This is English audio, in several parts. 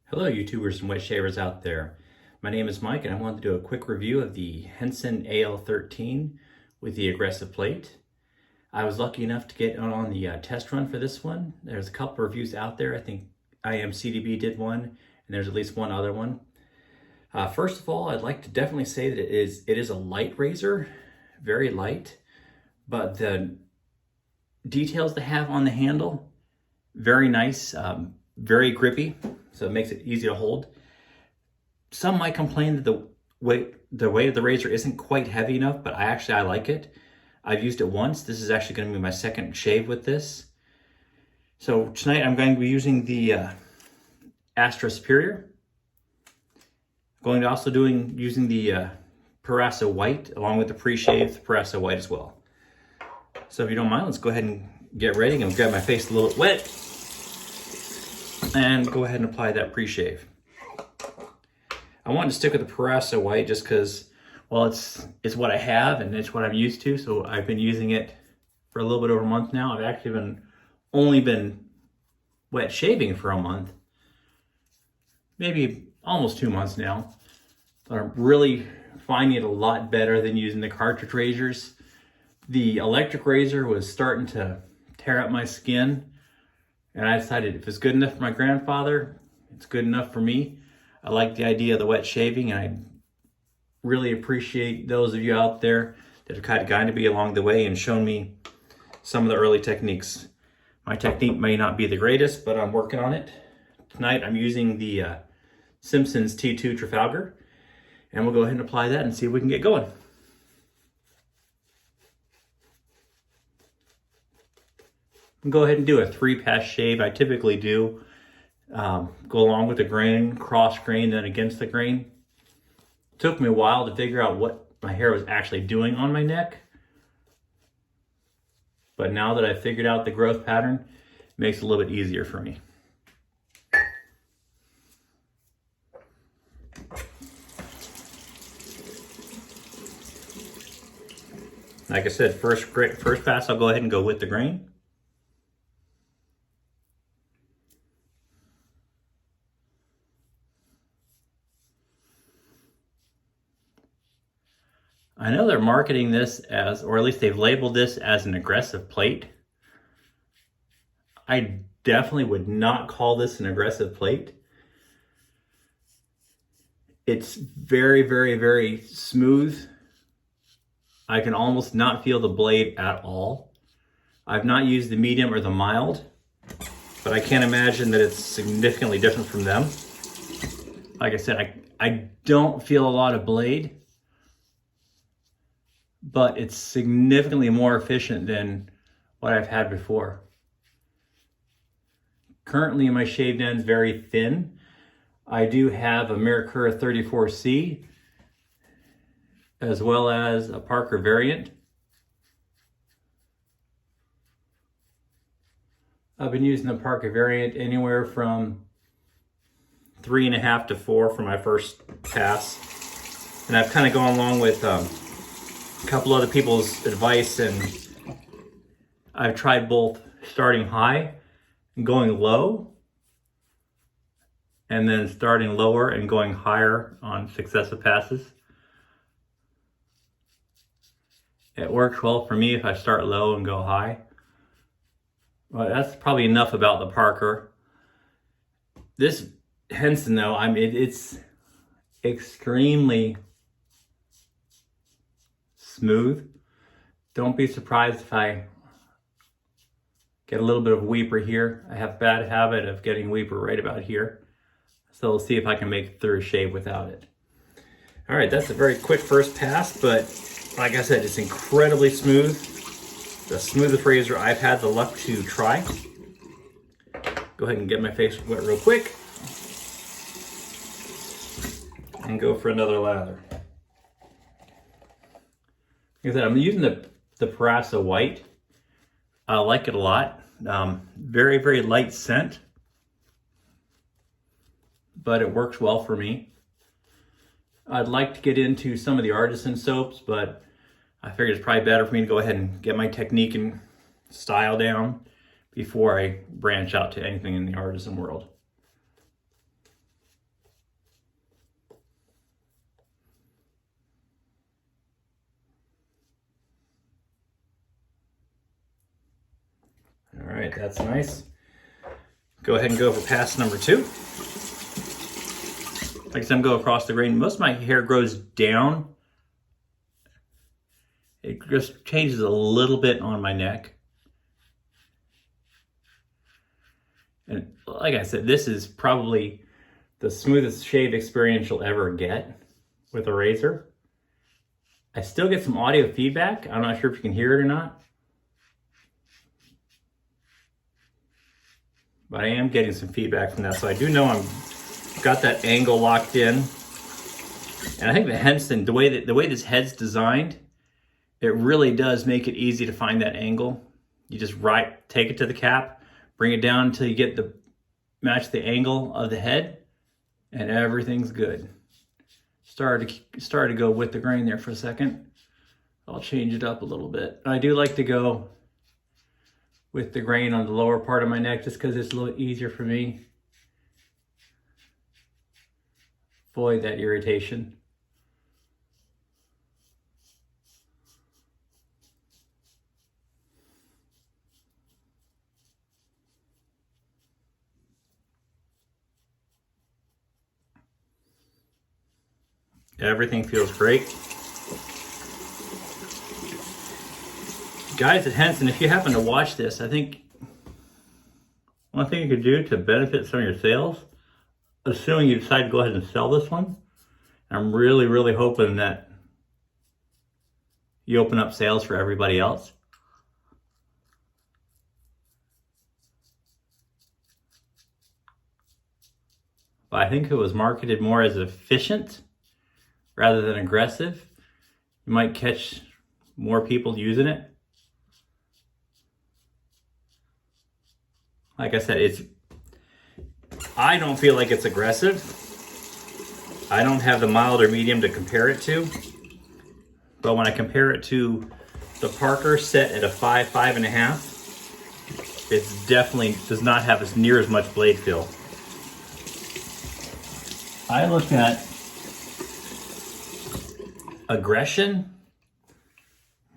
Hello YouTubers and wet shavers out there. My name is Mike and I wanted to do a quick review of the Henson Al13 with the aggressive plate. I was lucky enough to get on the test run for this one. There's a couple reviews out there. I think IMCDB did one and there's at least one other one. First of all, I'd like to definitely say that it is a light razor, very light, but the details they have on the handle, very nice, very grippy. So it makes it easy to hold. Some might complain that the weight of the razor isn't quite heavy enough, but I like it. I've used it once. This is actually going to be my second shave with this. So tonight I'm going to be using the Astra Superior. I'm going to also using the Proraso White along with the pre-shaved Proraso White as well. So if you don't mind, let's go ahead and get ready. I'm going to grab my face a little bit wet and go ahead and apply that pre-shave. I wanted to stick with the Proraso White just because, well, it's what I have and it's what I'm used to. So I've been using it for a little bit over a month now. I've actually only been wet shaving for a month, maybe almost 2 months now. But I'm really finding it a lot better than using the cartridge razors. The electric razor was starting to tear up my skin. And I decided if it's good enough for my grandfather, it's good enough for me. I like the idea of the wet shaving, and I really appreciate those of you out there that have kind of guided me along the way and shown me some of the early techniques. My technique may not be the greatest, but I'm working on it. Tonight I'm using the Simpson's T2 Trafalgar, and we'll go ahead and apply that and see if we can get going. Go ahead and do a 3-pass shave. I typically do go along with the grain, cross grain, then against the grain. It took me a while to figure out what my hair was actually doing on my neck. But now that I've figured out the growth pattern, it makes it a little bit easier for me. Like I said, first pass, I'll go ahead and go with the grain. I know they're marketing this as, or at least they've labeled this as an aggressive plate. I definitely would not call this an aggressive plate. It's very, very, very smooth. I can almost not feel the blade at all. I've not used the medium or the mild, but I can't imagine that it's significantly different from them. Like I said, I don't feel a lot of blade, but it's significantly more efficient than what I've had before. Currently my shaved end's very thin. I do have a Miracura 34C as well as a Parker variant. I've been using the Parker variant anywhere from 3.5 to 4 for my first pass. And I've kind of gone along with a couple other people's advice, and I've tried both starting high and going low, and then starting lower and going higher on successive passes. It works well for me if I start low and go high. But that's probably enough about the Parker. This Henson though, it's extremely smooth. Don't be surprised if I get a little bit of weeper here. I have a bad habit of getting weeper right about here. So we'll see if I can make it through a shave without it. All right, that's a very quick first pass, but like I said, it's incredibly smooth. The smoothest razor I've had the luck to try. Go ahead and get my face wet real quick and go for another lather. Like I said, I'm using the Proraso White. I like it a lot. Very, very light scent, but it works well for me. I'd like to get into some of the artisan soaps, but I figured it's probably better for me to go ahead and get my technique and style down before I branch out to anything in the artisan world. All right, that's nice. Go ahead and go for pass number 2. Like I said, I'm going across the grain. Most of my hair grows down. It just changes a little bit on my neck. And like I said, this is probably the smoothest shave experience you'll ever get with a razor. I still get some audio feedback. I'm not sure if you can hear it or not. But I am getting some feedback from that. So I do know I've got that angle locked in. And I think the Henson, the way this head's designed, it really does make it easy to find that angle. You just take it to the cap, bring it down until you get match the angle of the head, and everything's good. Started to go with the grain there for a second. I'll change it up a little bit. I do like to go with the grain on the lower part of my neck just because it's a little easier for me. Avoid that irritation. Everything feels great. Guys at Henson, if you happen to watch this, I think one thing you could do to benefit some of your sales, assuming you decide to go ahead and sell this one, I'm really, really hoping that you open up sales for everybody else. But I think if it was marketed more as efficient rather than aggressive, you might catch more people using it. Like I said, I don't feel like it's aggressive. I don't have the mild or medium to compare it to. But when I compare it to the Parker set at a 5, 5.5, it definitely does not have as near as much blade feel. I look at aggression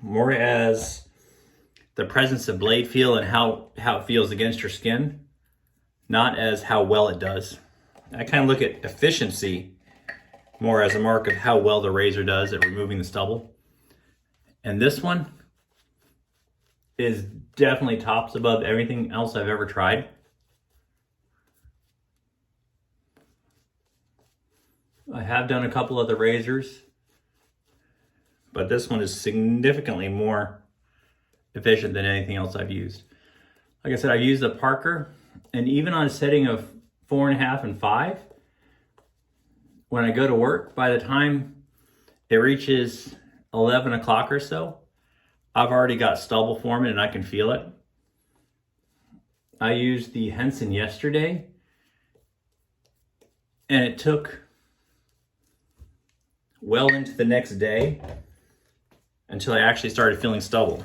more as the presence of blade feel and how it feels against your skin, not as how well it does. I kind of look at efficiency more as a mark of how well the razor does at removing the stubble. And this one is definitely tops above everything else I've ever tried. I have done a couple other razors, but this one is significantly more efficient than anything else I've used. Like I said, I used the Parker, and even on a setting of 4.5 and 5, when I go to work, by the time it reaches 11 o'clock or so, I've already got stubble forming and I can feel it. I used the Henson yesterday, and it took well into the next day until I actually started feeling stubble.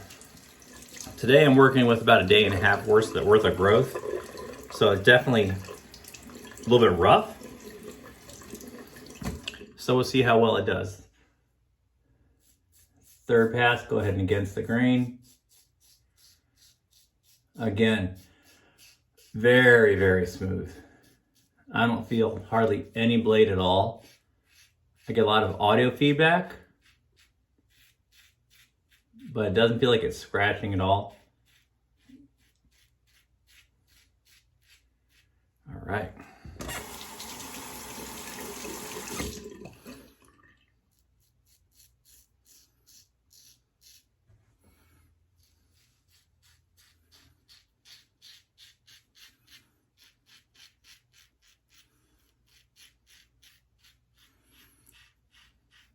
Today I'm working with about a day and a half worth of growth, so it's definitely a little bit rough. So we'll see how well it does. Third pass, go ahead and against the grain. Again, very, very smooth. I don't feel hardly any blade at all. I get a lot of audio feedback, but it doesn't feel like it's scratching at all. All right.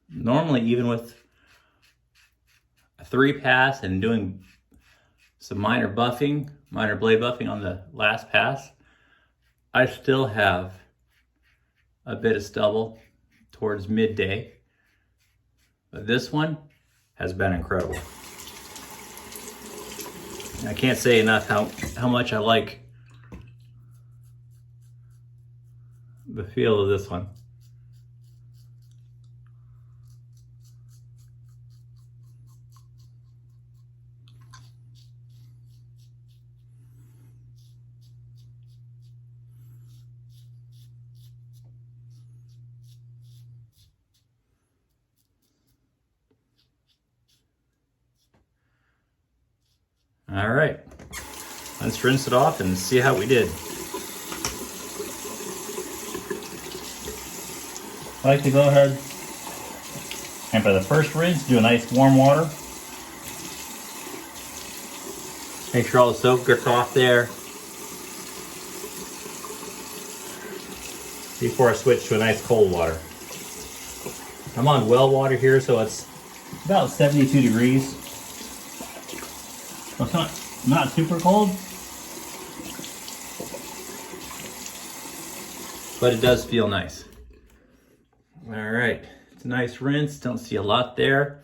Normally, even with a 3-pass and doing some minor blade buffing on the last pass, I still have a bit of stubble towards midday. But this one has been incredible. I can't say enough how much I like the feel of this one. All right, let's rinse it off and see how we did. I like to go ahead and for the first rinse, do a nice warm water. Make sure all the soap gets off there before I switch to a nice cold water. I'm on well water here, so it's about 72 degrees. So it's not super cold, but it does feel nice. All right, it's a nice rinse. Don't see a lot there.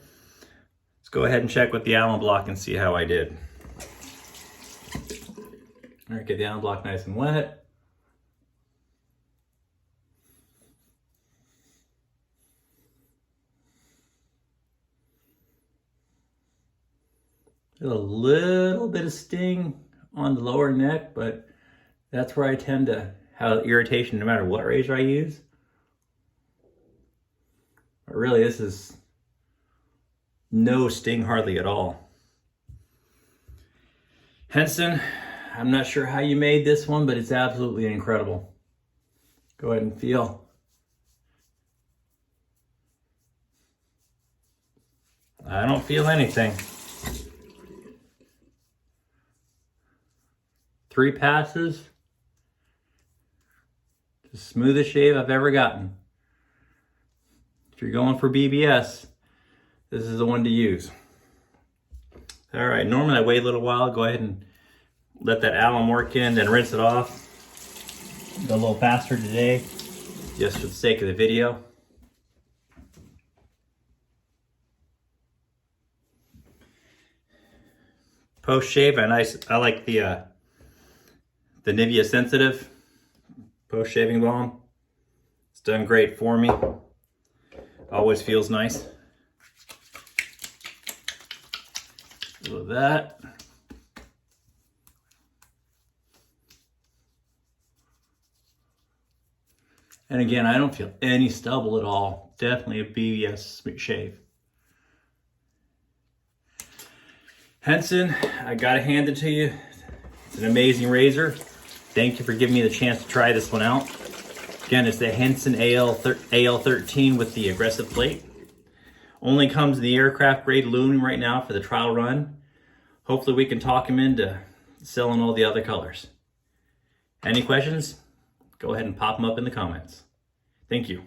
Let's go ahead and check with the alum block and see how I did. All right, get the alum block nice and wet. A little bit of sting on the lower neck, but that's where I tend to have irritation no matter what razor I use. But really, this is no sting hardly at all. Henson, I'm not sure how you made this one, but it's absolutely incredible. Go ahead and feel. I don't feel anything. 3 passes. The smoothest shave I've ever gotten. If you're going for BBS, this is the one to use. All right, normally I wait a little while, go ahead and let that alum work in, then rinse it off. Go a little faster today, just for the sake of the video. Post shave, I like the Nivea Sensitive post shaving balm. It's done great for me. Always feels nice. A little of that. And again, I don't feel any stubble at all. Definitely a BBS shave. Henson, I gotta hand it to you. It's an amazing razor. Thank you for giving me the chance to try this one out. Again, it's the Henson AL13 with the aggressive plate. Only comes in the aircraft grade aluminum right now for the trial run. Hopefully we can talk him into selling all the other colors. Any questions? Go ahead and pop them up in the comments. Thank you.